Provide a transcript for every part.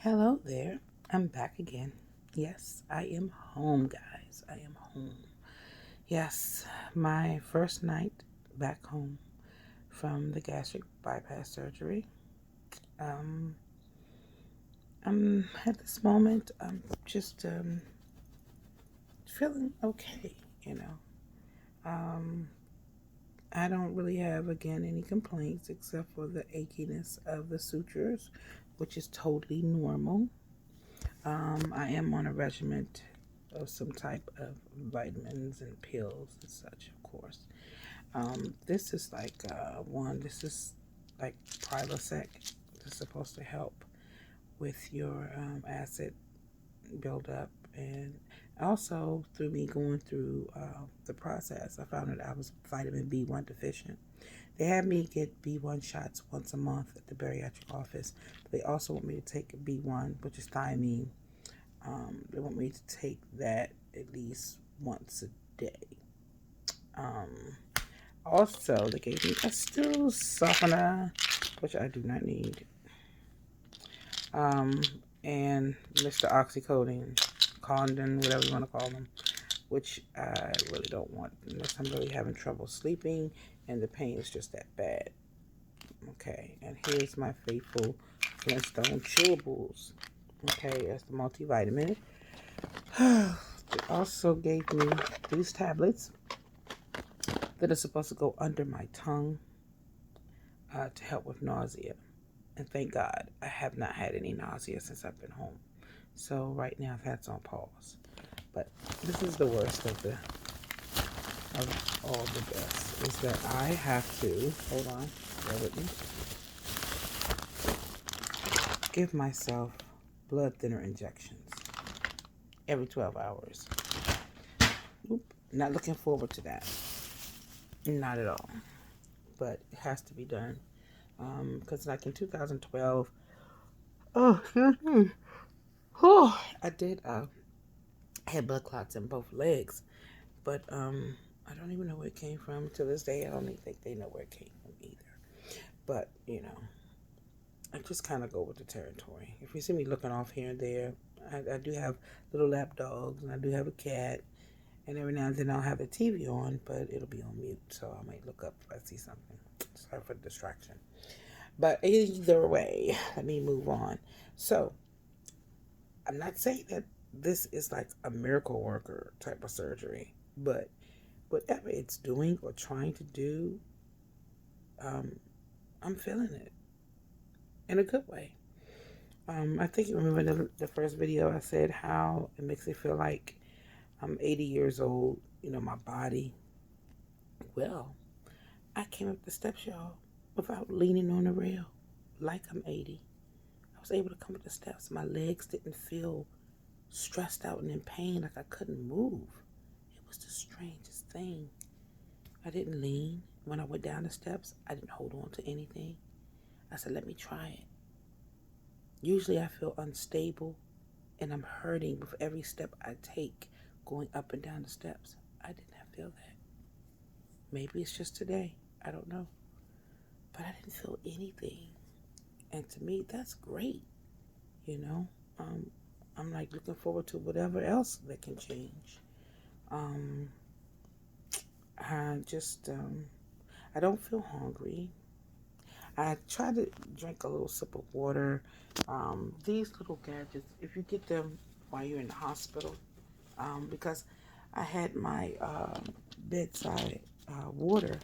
Hello there. I'm back again. Yes, I am home, guys. I am home. Yes, my first night back home from the gastric bypass surgery. Um, I'm at this moment, I'm just feeling okay, you know. Um, I don't really have, again, any complaints except for the achiness of the sutures, which is totally normal. I am on a regimen of some type of vitamins and pills and such, of course. This is like this is like Prilosec. It's supposed to help with your acid buildup, and also through me going through the process, I found that I was vitamin B1 deficient. They had me get B1 shots once a month at the bariatric office, but they also want me to take B1, which is thiamine. They want me to take that at least once a day. Um, Also, they gave me a stool softener, which I do not need. Um, and Mr. Oxycodone, Condon, whatever you want to call them, which I really don't want unless I'm really having trouble sleeping and the pain is just that bad. Okay, and here's my faithful Flintstone chewables. Okay, that's the multivitamin. They also gave me these tablets that are supposed to go under my tongue to help with nausea. And thank God I have not had any nausea since I've been home. So right now that's on pause. But this is the worst of all the best is that I have to, hold on, bear with me, give myself blood thinner injections every 12 hours. Oop, not looking forward to that. Not at all. But it has to be done. Because like in 2012, oh, excuse me. Oh, I did had blood clots in both legs, but I don't even know where it came from. To this day, I don't even think they know where it came from either. But I just kind of go with the territory. If you see me looking off here and there, I do have little lap dogs, and I do have a cat, and every now and then I'll have the TV on, but it'll be on mute, so I might look up if I see something. Sorry for the distraction. But either way, let me move on. So, I'm not saying that this is like a miracle worker type of surgery, but whatever it's doing or trying to do, um, I'm feeling it in a good way. I think you remember the first video I said how it makes me feel like I'm 80 years old, my body. Well, I came up the steps, y'all, without leaning on the rail like I'm 80. I was able to come up the steps. My legs didn't feel stressed out and in pain like I couldn't move. It was the strangest thing. I didn't lean. When I went down the steps, I didn't hold on to anything. I said, let me try it. Usually I feel unstable and I'm hurting with every step I take going up and down the steps. I did not feel that. Maybe it's just today. I don't know. But I didn't feel anything. And to me, that's great. You know, I'm like looking forward to whatever else that can change. Um, I don't feel hungry. I try to drink a little sip of water. These little gadgets, if you get them while you're in the hospital, because I had my bedside water,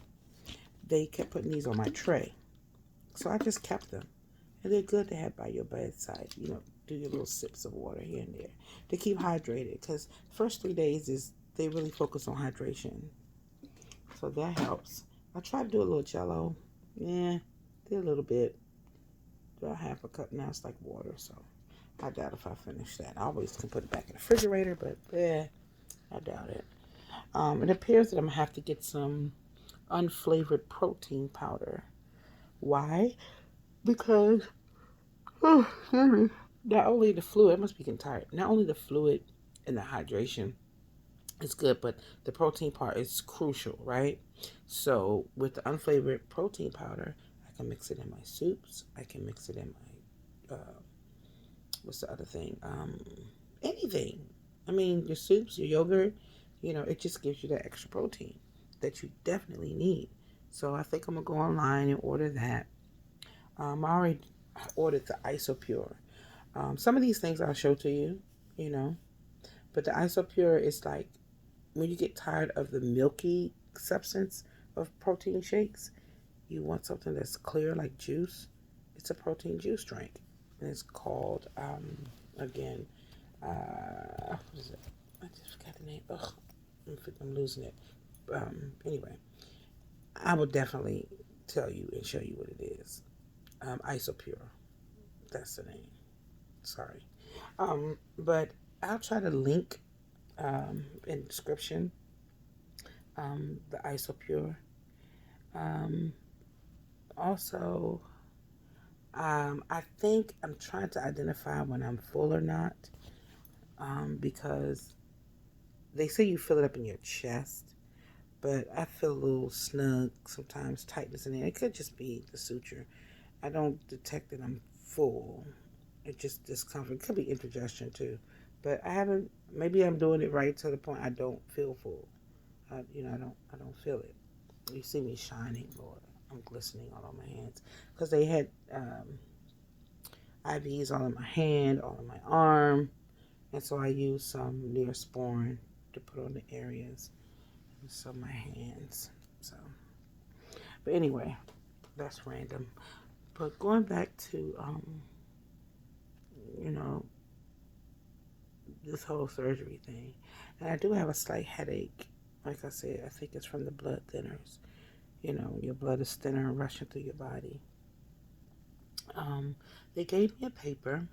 they kept putting these on my tray. So I just kept them. And they're good to have by your bedside. Do your little sips of water here and there to keep hydrated. Because first 3 days they really focus on hydration. So that helps. I try to do a little jello. Yeah, did a little bit. About half a cup now. It's like water, so I doubt if I finish that. I always can put it back in the refrigerator, but I doubt it. It appears that I'm gonna have to get some unflavored protein powder. Why? Because excuse me. Not only the fluid, I must be getting tired. Not only the fluid and the hydration is good, but the protein part is crucial, right? So with the unflavored protein powder, I can mix it in my soups. I can mix it in my what's the other thing? Anything. I mean, your soups, your yogurt, it just gives you that extra protein that you definitely need. So I think I'm gonna go online and order that. I already ordered the Isopure. Some of these things I'll show to you, you know, but the Isopure is like when you get tired of the milky substance of protein shakes, you want something that's clear like juice. It's a protein juice drink, and it's called again. What is it? I just forgot the name. Ugh, I'm losing it. Anyway, I will definitely tell you and show you what it is. Isopure. That's the name. Sorry. But I'll try to link in the description the Isopure. Um, Also, I think I'm trying to identify when I'm full or not, because they say you feel it up in your chest, but I feel a little snug sometimes, tightness in there. It could just be the suture. I don't detect that I'm full. It just discomfort. It could be indigestion too, but I haven't. Maybe I'm doing it right to the point I don't feel full. I don't feel it. You see me shining, Lord. I'm glistening all on my hands because they had IVs all in my hand, all in my arm, and so I used some Neosporin to put on the areas, and some my hands. So, but anyway, that's random. But going back to you know, this whole surgery thing, and I do have a slight headache. Like I said, I think it's from the blood thinners. Your blood is thinner and rushing through your body. They gave me a paper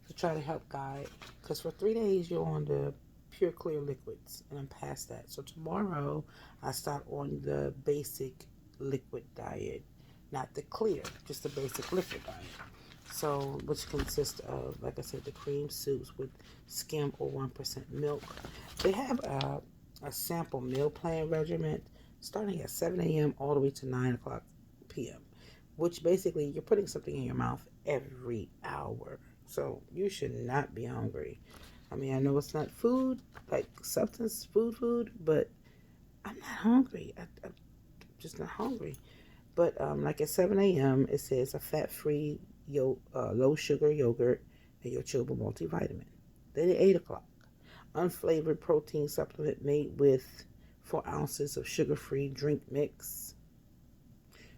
to try to help guide, because for 3 days you're on the pure clear liquids, and I'm past that. So tomorrow I start on the basic liquid diet, not the clear, just the basic liquid diet. So, which consists of, like I said, the cream soups with skim or 1% milk. They have a sample meal plan regimen starting at 7 a.m. all the way to 9 o'clock p.m., which basically you're putting something in your mouth every hour. So you should not be hungry. I mean, I know it's not food, like substance food, but I'm not hungry. I'm just not hungry. But like at 7 a.m., it says a fat-free, low sugar yogurt and your chewable multivitamin. Then at 8 o'clock, unflavored protein supplement made with 4 ounces of sugar-free drink mix.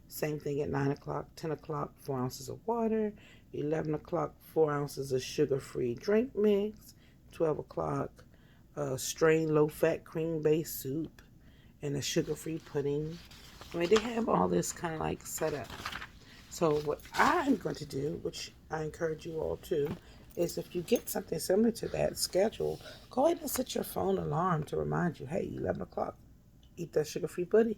Same thing at 9 o'clock, 10 o'clock, 4 ounces of water. 11 o'clock, 4 ounces of sugar-free drink mix. 12 o'clock, strained low-fat cream-based soup and a sugar-free pudding. I mean, they have all this kind of like set up. So what I'm going to do, which I encourage you all to, is if you get something similar to that schedule, go ahead and set your phone alarm to remind you, hey, 11 o'clock, eat that sugar-free pudding.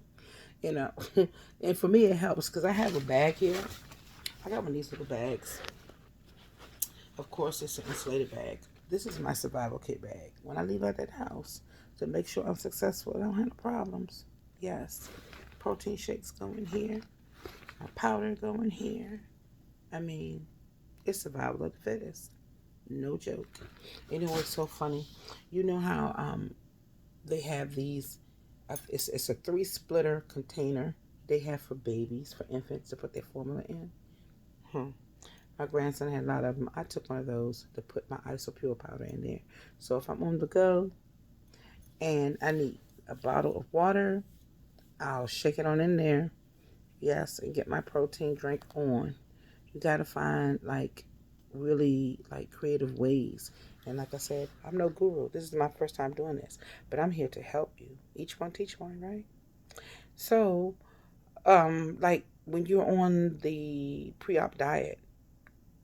And for me it helps because I have a bag here. I got one of these little bags. Of course, it's an insulated bag. This is my survival kit bag. When I leave out that house, to make sure I'm successful, I don't have no problems. Yes, protein shakes go in here. My powder go in here. I mean, it's survival of the fittest. No joke. It's so funny. You know how they have these, it's a 3-splitter container they have for babies, for infants to put their formula in. My grandson had a lot of them. I took one of those to put my Isopure powder in there. So if I'm on the go and I need a bottle of water, I'll shake it on in there. Yes, and get my protein drink on. You gotta find like really like creative ways. And like I said, I'm no guru. This is my first time doing this, but I'm here to help you. Each one teach one, right? So, like when you're on the pre-op diet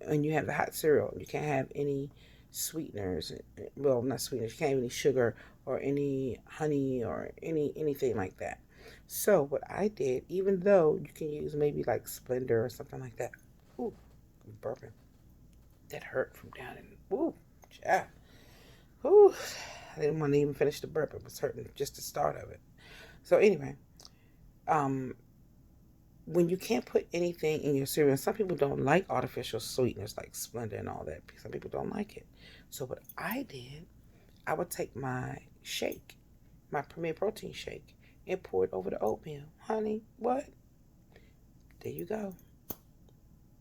and you have the hot cereal, you can't have any sweeteners. Well, not sweeteners. You can't have any sugar or any honey or anything like that. So what I did, even though you can use maybe like Splenda or something like that. Ooh, I'm burping. That hurt from down in. Ooh, yeah. Ooh, I didn't want to even finish the burp. It was hurting just the start of it. So anyway, um, when you can't put anything in your cereal, some people don't like artificial sweeteners like Splenda and all that. Some people don't like it. So what I did, I would take my shake, my Premier Protein shake, and pour it over the oatmeal. Honey, what? There you go.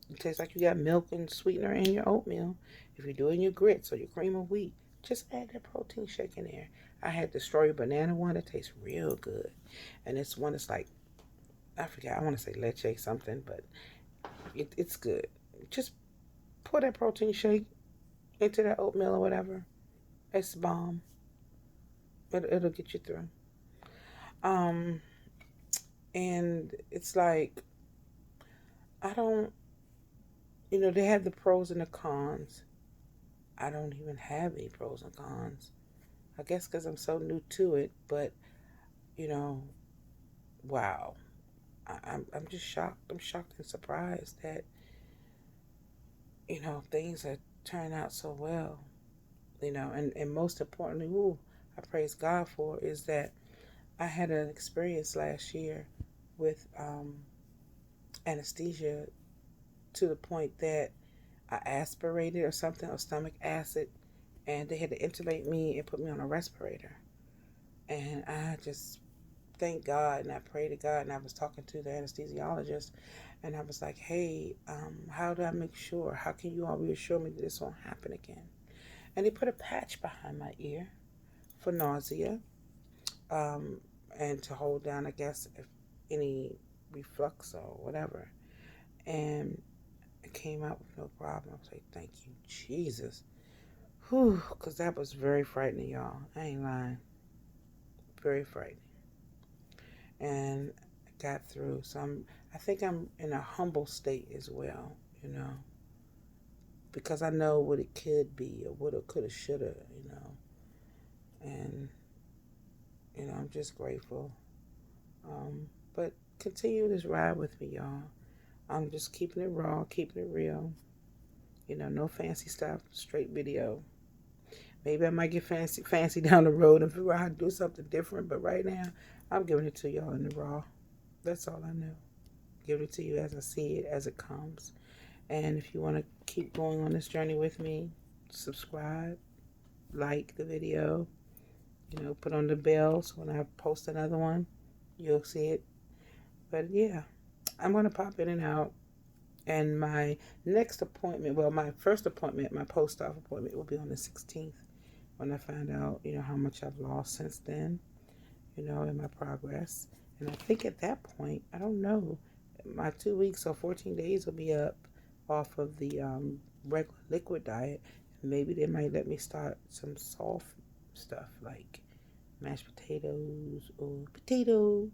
It tastes like you got milk and sweetener in your oatmeal. If you're doing your grits or your cream of wheat, just add that protein shake in there. I had the strawberry banana one that tastes real good. And this one is like, I forget, I want to say leche something, but it's good. Just pour that protein shake into that oatmeal or whatever. It's bomb. It'll get you through. Um, and it's like, I don't, they have the pros and the cons. I don't even have any pros and cons. I guess because I'm so new to it, but, you know, wow. I'm just shocked. I'm shocked and surprised that, things have turned out so well. And most importantly, I praise God for is that I had an experience last year with anesthesia to the point that I aspirated or something, or stomach acid, and they had to intubate me and put me on a respirator. And I just thank God and I pray to God, and I was talking to the anesthesiologist, and I was like, hey, how do I make sure? How can you all reassure me that this won't happen again? And they put a patch behind my ear for nausea, um, and to hold down, I guess, if any reflux or whatever. And it came out with no problem. I was like, thank you, Jesus. Whew, because that was very frightening, y'all. I ain't lying. Very frightening. And I got through. So I think I'm in a humble state as well, because I know what it could be or what it could have, should have, And, I'm just grateful. But continue this ride with me, y'all. I'm just keeping it raw, keeping it real. No fancy stuff, straight video. Maybe I might get fancy down the road and figure out how to do something different. But right now, I'm giving it to y'all in the raw. That's all I know. Giving it to you as I see it, as it comes. And if you want to keep going on this journey with me, subscribe, like the video, put on the bell so when I post another one, you'll see it. But yeah, I'm going to pop in and out. And my next appointment, well, my first appointment, my post-op appointment will be on the 16th when I find out, how much I've lost since then, in my progress. And I think at that point, I don't know, my 2 weeks or 14 days will be up off of the regular liquid diet. Maybe they might let me start some soft stuff like mashed potatoes or potatoes.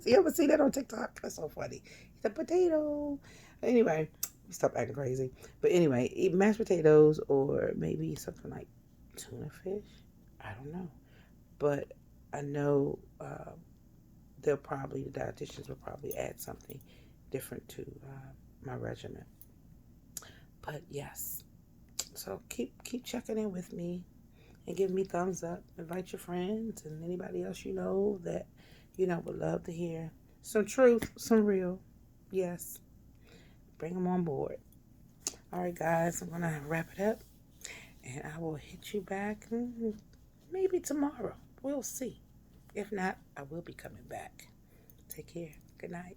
You ever see that on TikTok? That's so funny. It's a potato. Anyway, stop acting crazy. But anyway, eat mashed potatoes or maybe something like tuna fish. I don't know. But I know the dietitians will probably add something different to my regimen. But yes, so keep checking in with me and give me thumbs up. Invite your friends and anybody else that would love to hear some truth, some real. Yes, bring them on board. All right, guys, I'm gonna wrap it up, and I will hit you back maybe tomorrow. We'll see. If not, I will be coming back. Take care. Good night.